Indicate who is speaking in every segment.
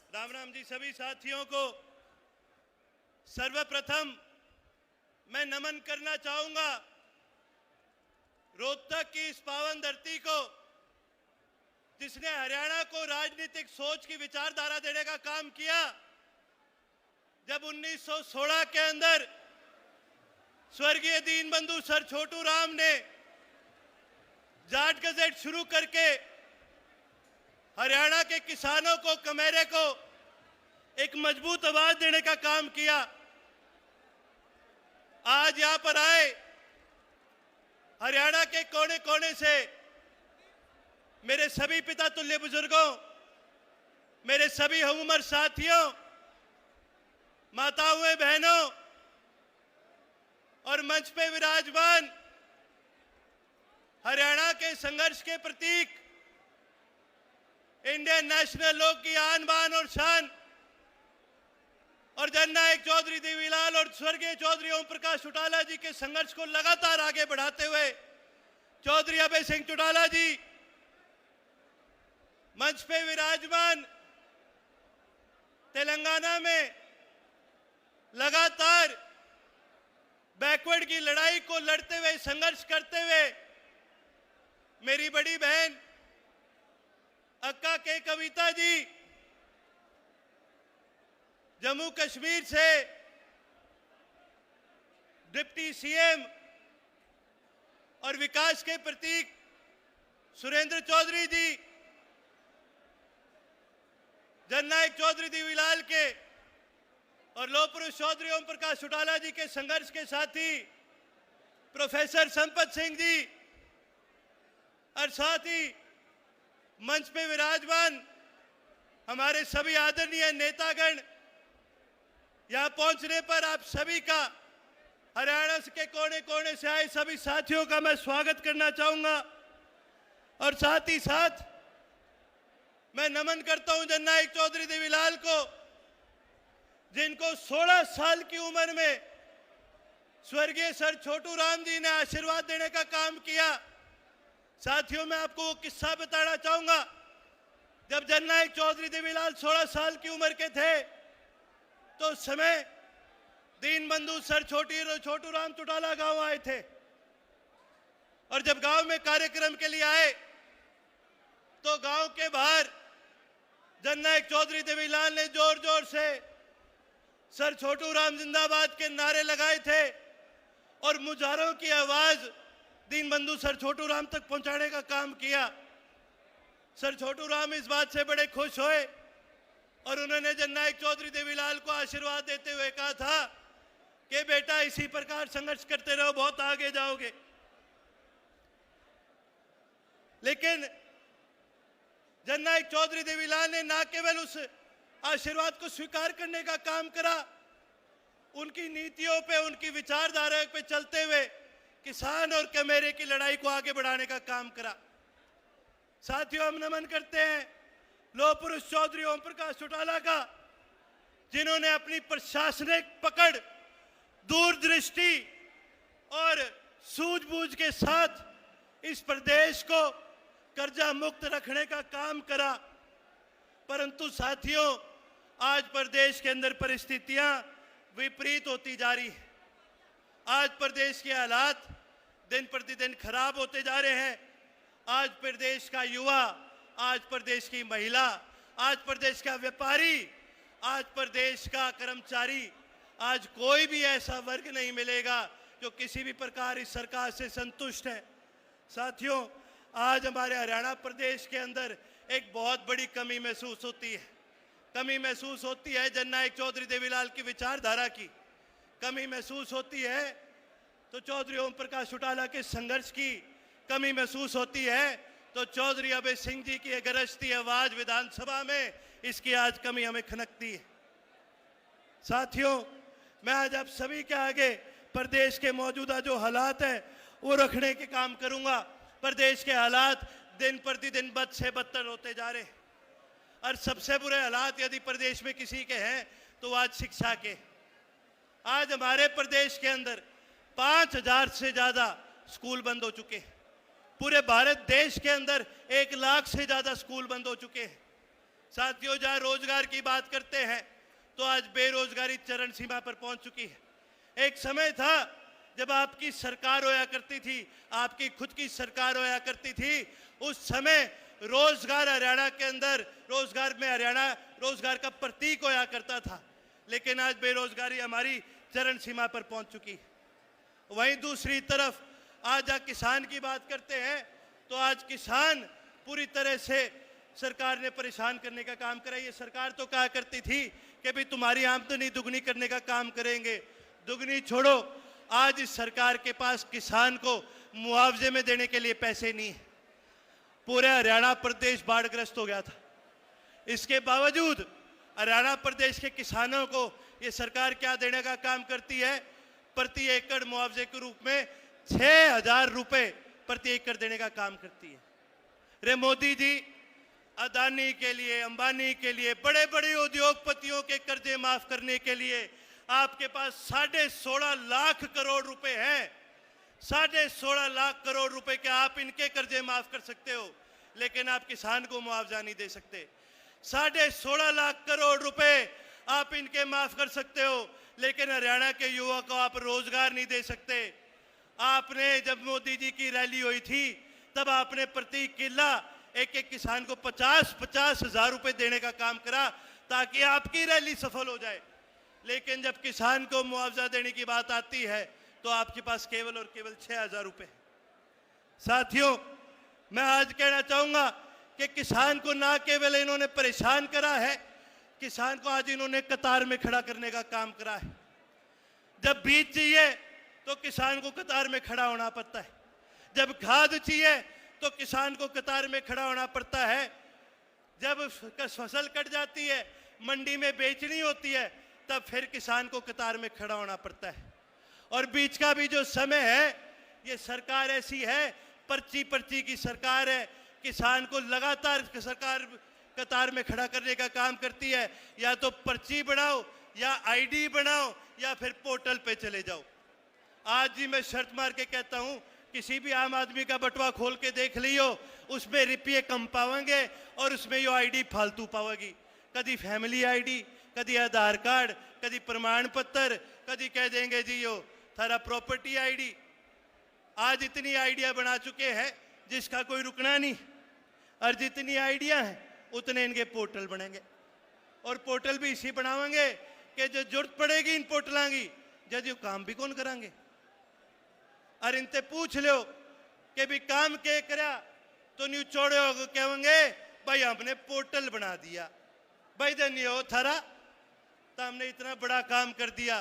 Speaker 1: राम राम जी सभी साथियों को। सर्वप्रथम मैं नमन करना चाहूंगा रोहतक की इस पावन धरती को, जिसने हरियाणा को राजनीतिक सोच की विचारधारा देने का काम किया। जब 1916 के अंदर स्वर्गीय दीनबंधु सर छोटू राम ने जाट गजेट शुरू करके हरियाणा के किसानों को, कमेरे को एक मजबूत आवाज देने का काम किया। आज यहां पर आए हरियाणा के कोने कोने से मेरे सभी पिता तुल्य बुजुर्गों, मेरे सभी हम उम्र साथियों, माताओं बहनों और मंच पे विराजमान हरियाणा के संघर्ष के प्रतीक, इंडियन नेशनल लोक की आन बान और शान और जननायक चौधरी देवीलाल और स्वर्गीय चौधरी ओम प्रकाश चौटाला जी के संघर्ष को लगातार आगे बढ़ाते हुए चौधरी अभय सिंह चौटाला जी, मंच पे विराजमान तेलंगाना में लगातार बैकवर्ड की लड़ाई को लड़ते हुए, संघर्ष करते हुए मेरी बड़ी बहन अक्का के कविता जी, जम्मू कश्मीर से डिप्टी सीएम और विकास के प्रतीक सुरेंद्र चौधरी जी, जननायक चौधरी देवीलाल के और लौह पुरुष चौधरी ओम प्रकाश चौटाला जी के संघर्ष के साथी प्रोफेसर संपत सिंह जी, और साथ ही मंच पे विराजमान हमारे सभी आदरणीय नेतागण, यहां पहुंचने पर आप सभी का, हरियाणा के कोने कोने से आए सभी साथियों का मैं स्वागत करना चाहूंगा। और साथ ही साथ मैं नमन करता हूं जननायक चौधरी देवीलाल को, जिनको 16 साल की उम्र में स्वर्गीय सर छोटू राम जी ने आशीर्वाद देने का काम किया। साथियों, मैं आपको वो किस्सा बताना चाहूंगा। जब जननायक चौधरी देवीलाल 16 साल की उम्र के थे तो उस समय दीनबंधु सर छोटू राम चौटाला गांव आए थे, और जब गांव में कार्यक्रम के लिए आए तो गांव के बाहर जननायक चौधरी देवीलाल ने जोर जोर से सर छोटू राम जिंदाबाद के नारे लगाए थे और मुजाहरों की आवाज दीनबंधु सर छोटू राम तक पहुंचाने का काम किया। सर छोटू राम इस बात से बड़े खुश हुए और उन्होंने जननायक चौधरी देवीलाल को आशीर्वाद देते हुए कहा था कि बेटा इसी प्रकार संघर्ष करते रहो, बहुत आगे जाओगे। लेकिन जननायक चौधरी देवीलाल ने न केवल उस आशीर्वाद को स्वीकार करने का काम करा, उनकी नीतियों पे, उनकी विचारधारा पे चलते हुए किसान और कमेरे की लड़ाई को आगे बढ़ाने का काम करा। साथियों, हम नमन करते हैं लौह पुरुष चौधरी ओम प्रकाश चौटाला का, जिन्होंने अपनी प्रशासनिक पकड़, दूरदृष्टि और सूझबूझ के साथ इस प्रदेश को कर्जा मुक्त रखने का काम करा। परंतु साथियों, आज प्रदेश के अंदर परिस्थितियां विपरीत होती जा रही है। आज प्रदेश के हालात दिन प्रतिदिन खराब होते जा रहे हैं। आज प्रदेश का युवा, आज प्रदेश की महिला, आज प्रदेश का व्यापारी, आज प्रदेश का कर्मचारी, आज कोई भी ऐसा वर्ग नहीं मिलेगा जो किसी भी प्रकार इस सरकार से संतुष्ट है। साथियों, आज हमारे हरियाणा प्रदेश के अंदर एक बहुत बड़ी कमी महसूस होती है। कमी महसूस होती है जननायक चौधरी देवीलाल की विचारधारा की, कमी महसूस होती है तो चौधरी ओम प्रकाश चौटाला के संघर्ष की कमी महसूस होती है, तो चौधरी अभय सिंह जी की गरजती आवाज विधानसभा में, इसकी आज कमी हमें खनकती है। साथियों, मैं आज आप सभी के आगे प्रदेश के मौजूदा जो हालात हैं वो रखने के काम करूंगा। प्रदेश के हालात दिन प्रतिदिन बद से बदतर होते जा रहे हैं, और सबसे बुरे हालात यदि प्रदेश में किसी के हैं तो आज शिक्षा के। आज हमारे प्रदेश के अंदर 5000 से ज्यादा स्कूल बंद हो चुके हैं। पूरे भारत देश के अंदर 1 लाख से ज्यादा स्कूल बंद हो चुके हैं। साथियों, जहां रोजगार की बात करते हैं तो आज बेरोजगारी चरम सीमा पर पहुंच चुकी है। एक समय था जब आपकी सरकार होया करती थी, आपकी खुद की सरकार होया करती थी, उस समय रोजगार हरियाणा के अंदर, रोजगार में हरियाणा रोजगार का प्रतीक होया करता था। लेकिन आज बेरोजगारी हमारी चरम सीमा पर पहुंच चुकी है। वहीं दूसरी तरफ आज किसान की बात करते हैं तो आज किसान पूरी तरह से सरकार ने परेशान करने का काम करा। ये सरकार तो कहा करती थी कि भाई तुम्हारी आमदनी दुगनी करने का काम करेंगे। दुगनी छोड़ो, आज इस सरकार के पास किसान को मुआवजे में देने के लिए पैसे नहीं है। पूरे हरियाणा प्रदेश बाढ़ग्रस्त हो गया था। इसके बावजूद हरियाणा प्रदेश के किसानों को ये सरकार क्या देने का काम करती है? प्रति एकड़ मुआवजे के रूप में 6,000 रुपए प्रति एकड़ देने का काम करती है। रे मोदी जी, अदानी के लिए, अंबानी के लिए, बड़े बड़े उद्योगपतियों के कर्जे माफ करने के लिए आपके पास 16.5 लाख करोड़ रुपए हैं। 16.5 लाख करोड़ रुपए के आप इनके कर्जे माफ कर सकते हो, लेकिन आप किसान को मुआवजा नहीं दे सकते। 16.5 लाख करोड़ रुपए आप इनके माफ कर सकते हो, लेकिन हरियाणा के युवा को आप रोजगार नहीं दे सकते। आपने जब मोदी जी की रैली हुई थी तब आपने प्रति किला एक एक किसान को 50-50 हजार रुपए देने का काम करा ताकि आपकी रैली सफल हो जाए। लेकिन जब किसान को मुआवजा देने की बात आती है तो आपके पास केवल और केवल 6,000 रुपए। साथियों, मैं आज कहना चाहूंगा कि किसान को ना केवल इन्होंने परेशान करा है, किसान को आज इन्होंने कतार में खड़ा करने का काम करा है। जब बीज चाहिए तो किसान को कतार में खड़ा होना पड़ता है। जब खाद चाहिए तो किसान को कतार में खड़ा होना पड़ता है। जब फसल कट जाती है, मंडी में बेचनी होती है, तब फिर किसान को कतार में खड़ा होना पड़ता है। और बीच का भी जो समय है, ये सरकार ऐसी है, पर्ची पर्ची की सरकार है। किसान को लगातार सरकार कतार में खड़ा करने का काम करती है। या तो पर्ची बनाओ, या आईडी बनाओ, या फिर पोर्टल पे चले जाओ। आज जी मैं शर्त मार के कहता हूं, किसी भी आम आदमी का बटवा खोल के देख लियो, उसमें रुपये कम पाओगे और उसमें यो आईडी फालतू पाओगी। कभी फैमिली आईडी, कभी आधार कार्ड, कभी प्रमाण पत्र, कभी कह देंगे जी यो थारा प्रॉपर्टी आईडी। आज इतनी आइडिया बना चुके हैं जिसका कोई रुकना नहीं। और जितनी आइडिया हैं उतने इनके पोर्टल बनेंगे। और पोर्टल भी इसी बनावेंगे कि जो जरूरत पड़ेगी इन पोर्टलों की, जब यो काम भी कौन करांगे। और इनसे पूछ लो कि भी काम के करा तो न्यू चौड़े हो कहेंगे भाई हमने पोर्टल बना दिया। भाई धन्य हो थारा, तो हमने इतना बड़ा काम कर दिया।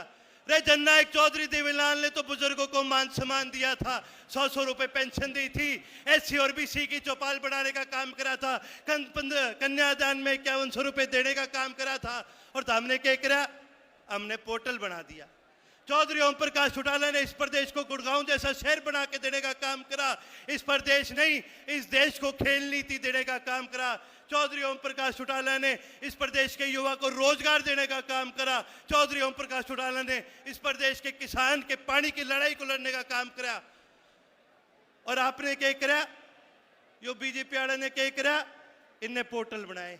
Speaker 1: रे जननायक चौधरी देवीलाल ने तो बुजुर्गों को मान सम्मान दिया था, 100 रुपए पेंशन दी थी, एससी और बीसी की चौपाल बढ़ाने का काम करा था, कन्यादान में 5100 रुपए देने का काम करा था। और तो हमने क्या करा? हमने पोर्टल बना दिया। चौधरी ओम प्रकाश चौटाला ने इस प्रदेश को गुड़गांव जैसा शहर बना के देने का काम करा। इस प्रदेश नहीं, इस देश को खेल नीति देने का काम करा। चौधरी ओम प्रकाश चौटाला ने इस प्रदेश के युवा को रोजगार देने का काम करा। चौधरी ओम प्रकाश चौटाला ने इस प्रदेश के किसान के पानी की लड़ाई को लड़ने का काम करा। और आपने क्या करा? यो बीजेपी वाले ने क्या करा? इनने पोर्टल बनाए।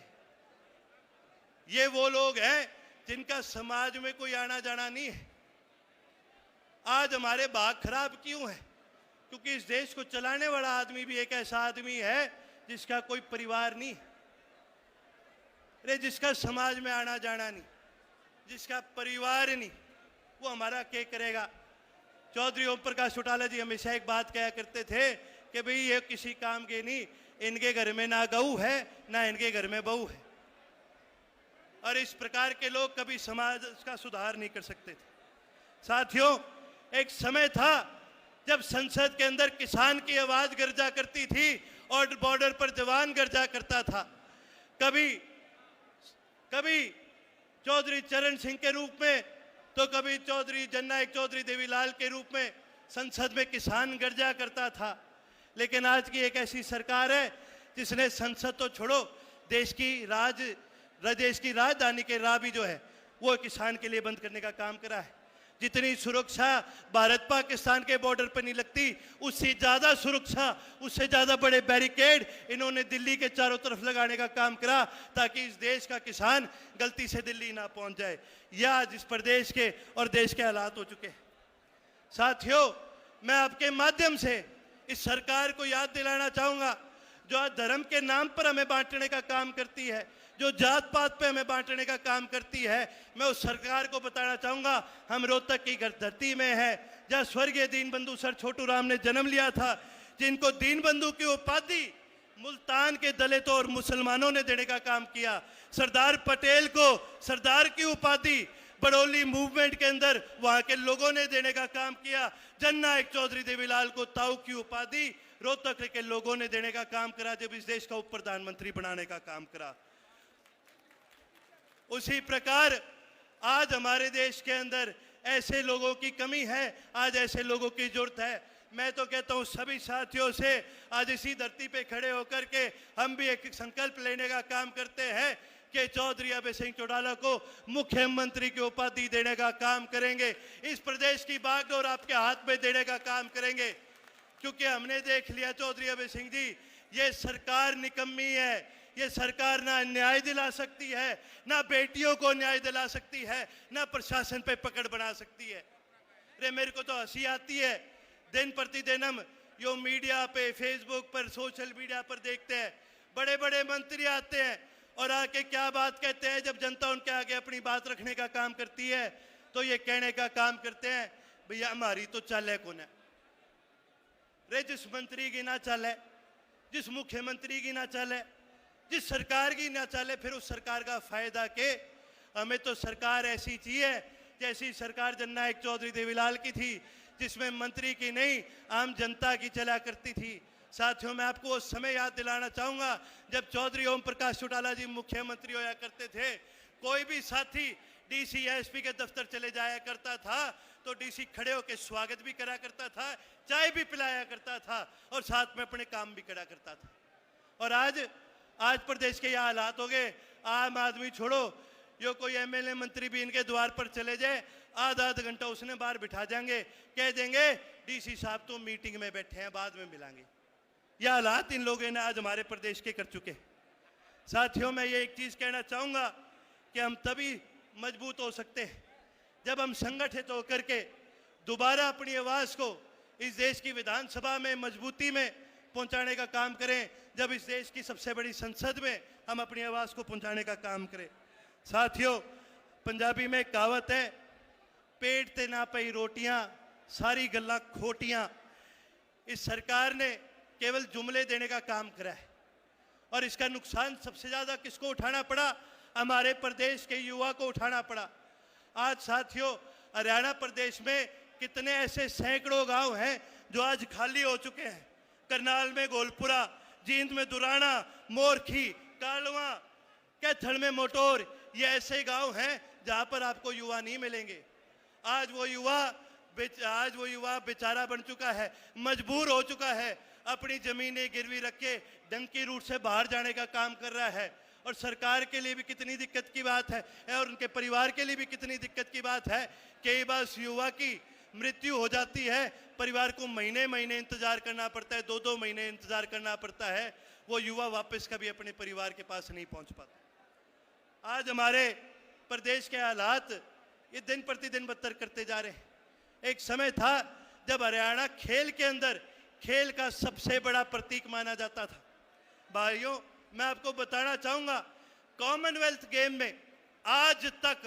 Speaker 1: ये वो लोग हैं जिनका समाज में कोई आना जाना नहीं है। आज हमारे भाग खराब क्यों है? क्योंकि इस देश को चलाने वाला आदमी भी एक ऐसा आदमी है जिसका कोई परिवार नहीं, अरे जिसका समाज में आना जाना नहीं, जिसका परिवार नहीं, वो हमारा क्या करेगा? चौधरी ओम प्रकाश चौटाला जी हमेशा एक बात कहा करते थे कि भाई ये किसी काम के नहीं, इनके घर में ना गऊ है ना इनके घर में बहू है। और इस प्रकार के लोग कभी समाज का सुधार नहीं कर सकते थे। साथियों, एक समय था जब संसद के अंदर किसान की आवाज गर्जा करती थी और बॉर्डर पर जवान गर्जा करता था। कभी चौधरी चरण सिंह के रूप में, तो कभी चौधरी जननायक चौधरी देवीलाल के रूप में संसद में किसान गर्जा करता था। लेकिन आज की एक ऐसी सरकार है जिसने संसद तो छोड़ो, देश की राजधानी के राह भी जो है वो किसान के लिए बंद करने का काम करा है। जितनी सुरक्षा भारत पाकिस्तान के बॉर्डर पर नहीं लगती, उससे ज़्यादा सुरक्षा, उससे ज़्यादा बड़े बैरिकेड इन्होंने दिल्ली के चारों तरफ लगाने का काम करा, ताकि इस देश का किसान गलती से दिल्ली ना पहुंच जाए। यह आज इस प्रदेश के और देश के हालात हो चुके। साथियों, मैं आपके माध्यम से इस सरकार को याद दिलाना चाहूँगा, जो आज धर्म के नाम पर हमें बांटने का काम करती है, जो जात पात पे हमें बांटने का काम करती है, मैं उस सरकार को बताना चाहूँगा, हम रोहतक की धरती में है, जहाँ स्वर्गीय दीनबंधु सर छोटू राम ने जन्म लिया था, जिनको दीनबंधु की उपाधि मुल्तान के दलितों और मुसलमानों ने देने का काम किया। सरदार पटेल को सरदार की उपाधि बड़ौली मूवमेंट के अंदर वहाँ के लोगों ने देने का काम किया। जननायक चौधरी देवीलाल को ताऊ की उपाधि रोहतक के लोगों ने देने का काम करा, जब इस देश का उप प्रधानमंत्री बनाने का काम करा। उसी प्रकार आज हमारे देश के अंदर ऐसे लोगों की कमी है, आज ऐसे लोगों की जरूरत है। मैं तो कहता हूं सभी साथियों से, आज इसी धरती पे खड़े होकर के हम भी एक संकल्प लेने का काम करते हैं कि चौधरी अभय सिंह चौटाला को मुख्यमंत्री की उपाधि देने का काम करेंगे, इस प्रदेश की बागडोर आपके हाथ में देने का काम करेंगे। क्योंकि हमने देख लिया चौधरी अभय सिंह जी, ये सरकार निकम्मी है, ये सरकार ना न्याय दिला सकती है, ना बेटियों को न्याय दिला सकती है, ना प्रशासन पे पकड़ बना सकती है। अरे मेरे को तो हंसी आती है, दिन प्रतिदिन हम यो मीडिया पे, फेसबुक पर, सोशल मीडिया पर देखते हैं, बड़े बड़े मंत्री आते हैं और आके क्या बात कहते हैं, जब जनता उनके आगे अपनी बात रखने का काम करती है तो ये कहने का काम करते हैं, भैया हमारी तो चाल है कौन है। रे जिस मंत्री की ना चाल है, जिस मुख्यमंत्री की ना चाल है, जिस सरकार की ना चाले, फिर उस सरकार का फायदा के। हमें तो सरकार ऐसी चाहिए जैसी सरकार जननायक चौधरी देवीलाल की थी, जिसमें मंत्री की नहीं आम जनता की चला करती थी। साथियों, मैं आपको उस समय याद दिलाना चाहूंगा जब चौधरी ओम प्रकाश चौटाला जी मुख्यमंत्री होया करते थे। कोई भी साथी डीसी या एसपी के दफ्तर चले जाया करता था तो डीसी खड़े होकर स्वागत भी करा करता था, चाय भी पिलाया करता था और साथ में अपने काम भी करा करता था। और आज प्रदेश के यह हालात हो गए, आम आदमी छोड़ो, यो कोई एमएलए मंत्री भी इनके द्वार पर चले जाए, आधा घंटा उसने बाहर बिठा जाएंगे, कह देंगे डीसी साहब तो मीटिंग में बैठे हैं, बाद में मिलांगे। यह हालात इन लोगों ने आज हमारे प्रदेश के कर चुके। साथियों, मैं ये एक चीज कहना चाहूंगा कि हम तभी मजबूत हो सकते हैं जब हम संगठित होकर के दोबारा अपनी आवाज को इस देश की विधानसभा में मजबूती में पहुंचाने का काम करें, जब इस देश की सबसे बड़ी संसद में हम अपनी आवाज को पहुंचाने का काम करें। साथियों, पंजाबी में कहावत है, पेट ते ना पई रोटियां, सारी गल्लां खोटियां। इस सरकार ने केवल जुमले देने का काम करा है और इसका नुकसान सबसे ज्यादा किसको उठाना पड़ा? हमारे प्रदेश के युवा को उठाना पड़ा। आज साथियों, हरियाणा प्रदेश में कितने ऐसे सैकड़ों गांव हैं जो आज खाली हो चुके हैं। करनाल में गोलपुरा, जींद में दुराना, मोरखी, कालवा, कैथल में मोटोर, ये ऐसे गांव हैं जहां पर आपको युवा नहीं मिलेंगे। आज वो युवा बेचारा बन चुका है, मजबूर हो चुका है, अपनी जमीनें गिरवी रख के डंकी रूट से बाहर जाने का काम कर रहा है। और सरकार के लिए भी कितनी दिक्कत की बात है और उनके परिवार के लिए भी कितनी दिक्कत की बात है। कई बार युवा की मृत्यु हो जाती है, परिवार को महीने महीने इंतजार करना पड़ता है, 2-2 महीने इंतजार करना पड़ता है, वो युवा वापस कभी अपने परिवार के पास नहीं पहुंच पाता। आज हमारे प्रदेश के हालात ये दिन प्रतिदिन बदतर करते जा रहे हैं। एक समय था जब हरियाणा खेल के अंदर खेल का सबसे बड़ा प्रतीक माना जाता था। भाइयों, मैं आपको बताना चाहूंगा, कॉमनवेल्थ गेम में आज तक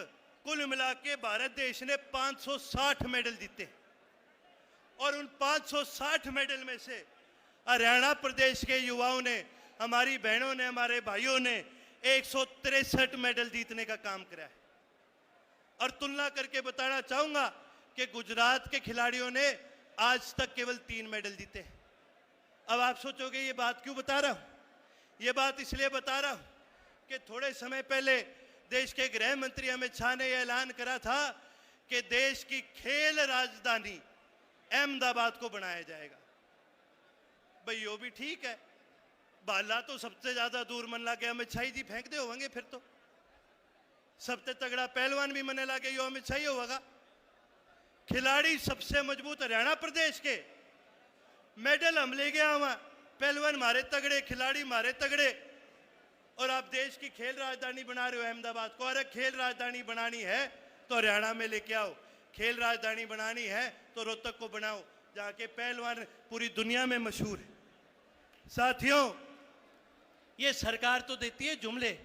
Speaker 1: कुल मिला के भारत देश ने 560 मेडल जीते और उन 560 मेडल में से हरियाणा प्रदेश के युवाओं ने, हमारी बहनों ने, हमारे भाइयों ने 163 मेडल जीतने का काम करा है। और तुलना करके बताना चाहूंगा कि गुजरात के खिलाड़ियों ने आज तक केवल 3 मेडल जीते हैं। अब आप सोचोगे ये बात क्यों बता रहा हूं? ये बात इसलिए बता रहा हूं कि थोड़े समय पहले देश के गृह मंत्री अमित शाह ने यह ऐलान करा था कि देश की खेल राजधानी अहमदाबाद को बनाया जाएगा। भाई वो भी ठीक है, बाला तो सबसे ज्यादा दूर मन लगे अमित शाह जी फेंक दे होंगे, फिर तो सबसे तगड़ा पहलवान भी मने लगे यो अमित शाह होगा। खिलाड़ी सबसे मजबूत हरियाणा प्रदेश के, मेडल हम ले गया वहां, पहलवान मारे तगड़े, खिलाड़ी मारे तगड़े। और आप देश की खेल राजधानी बना रहे हो अहमदाबाद को। अरे खेल राजधानी बनानी है तो हरियाणा में लेके आओ, खेल राजधानी बनानी है तो रोहतक को बनाओ, जहाँ के पहलवान पूरी दुनिया में मशहूर है। साथियों, ये सरकार तो देती है जुमले,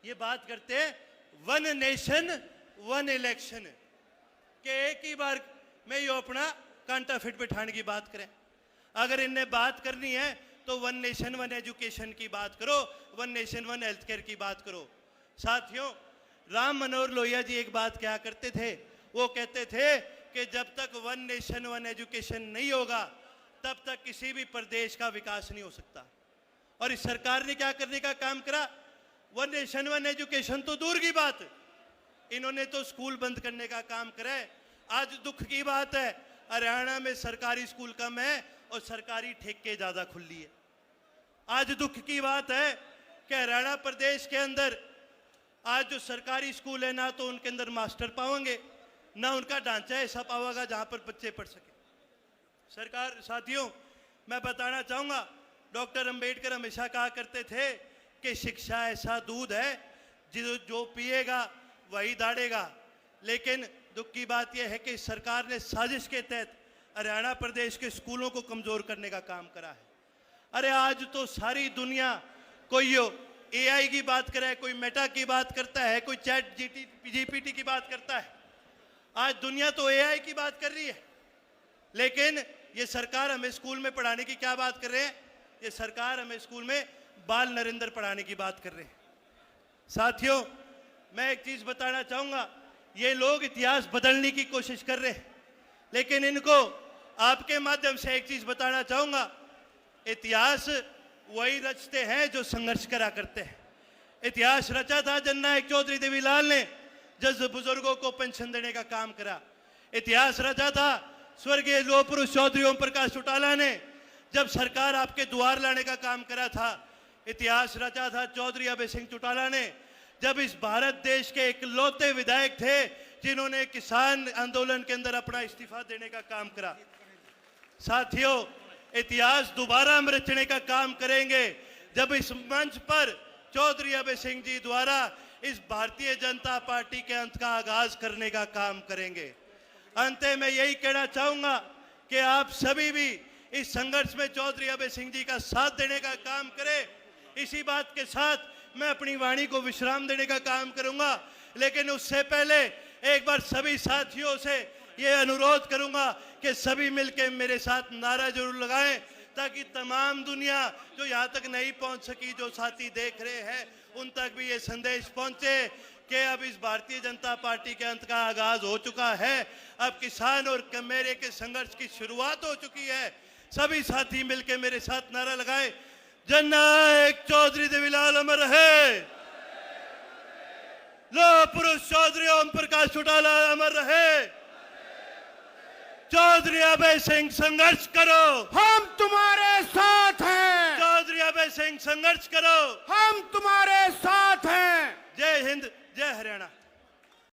Speaker 1: ये बात करते हैं वन नेशन वन इलेक्शन के एक ही बार में यो अपना कांटा फिट बिठाने की बात करें। अगर इन्हें बात करनी है तो वन नेशन वन एजुकेशन की बात करो, one nation one health care की बात करो। साथियों, राम मनोहर लोहिया जी एक बात क्या करते थे, वो कहते थे कि जब तक वन नेशन वन एजुकेशन नहीं होगा तब तक किसी भी प्रदेश का विकास नहीं हो सकता। और इस सरकार ने क्या करने का काम करा, वन नेशन वन एजुकेशन तो दूर की बात, इन्होंने तो स्कूल बंद करने का काम करा है। आज दुख की बात है, हरियाणा में सरकारी स्कूल कम है और सरकारी ठेके ज्यादा खुली है। आज दुख की बात है कि हरियाणा प्रदेश के अंदर आज जो सरकारी स्कूल है ना तो उनके अंदर मास्टर पाओगे, ना उनका ढांचा ऐसा पाओगा जहां पर बच्चे पढ़ सके। सरकार, साथियों, मैं बताना चाहूंगा, डॉक्टर अंबेडकर हमेशा कहा करते थे कि शिक्षा ऐसा दूध है जो पिएगा वही दाढ़ेगा। लेकिन दुख की बात यह है कि सरकार ने साजिश के तहत हरियाणा प्रदेश के स्कूलों को कमजोर करने का काम करा है। अरे आज तो सारी दुनिया, कोई एआई की बात करे, कोई मेटा की बात करता है, कोई चैट जीपीटी की बात करता है। आज दुनिया तो एआई की बात कर रही है, लेकिन ये सरकार हमें स्कूल में पढ़ाने की क्या बात कर रहे हैं, ये सरकार हमें स्कूल में बाल नरेंद्र पढ़ाने की बात कर रहे हैं। साथियों, मैं एक चीज बताना चाहूंगा, ये लोग इतिहास बदलने की कोशिश कर रहे हैं, लेकिन इनको आपके माध्यम से एक चीज बताना चाहूंगा, इतिहास वही रचते हैं जो संघर्ष करा करते हैं। इतिहास रचा था जननायक चौधरी देवीलाल ने, जब बुजुर्गों को पेंशन देने का काम करा। इतिहास रचा था स्वर्गीय लौह पुरुष चौधरी ओम प्रकाश चौटाला ने, जब सरकार आपके द्वार लाने का काम करा था। इतिहास रचा था चौधरी अभय सिंह चौटाला ने, जब इस भारत देश के इकलौते विधायक थे जिन्होंने किसान आंदोलन के अंदर अपना इस्तीफा देने का काम करा। साथियों, इतिहास दोबारा हम रचने का काम करेंगे जब इस मंच पर चौधरी अभय सिंह जी द्वारा इस भारतीय जनता पार्टी के अंत का आगाज करने का काम करेंगे। अंत में यही कहना चाहूंगा कि आप सभी भी इस संघर्ष में चौधरी अभय सिंह जी का साथ देने का काम करें। इसी बात के साथ मैं अपनी वाणी को विश्राम देने का काम करूंगा, लेकिन उससे पहले एक बार सभी साथियों से ये अनुरोध करूंगा कि सभी मिलकर मेरे साथ नारा जरूर लगाएं, ताकि तमाम दुनिया जो यहाँ तक नहीं पहुँच सकी, जो साथी देख रहे हैं, उन तक भी ये संदेश पहुँचे कि अब इस भारतीय जनता पार्टी के अंत का आगाज हो चुका है। अब किसान और मेरे के संघर्ष की शुरुआत हो चुकी है। सभी साथी मिलकर मेरे साथ नारा लगाएं, जननायक चौधरी देवीलाल अमर रहे, लौह पुरुष चौधरी ओम प्रकाश चौटाला अमर रहे, चौधरी अभय सिंह संघर्ष करो,
Speaker 2: हम तुम्हारे साथ हैं।
Speaker 1: चौधरी अभय सिंह संघर्ष करो,
Speaker 2: हम तुम्हारे साथ हैं।
Speaker 1: जय हिंद, जय हरियाणा।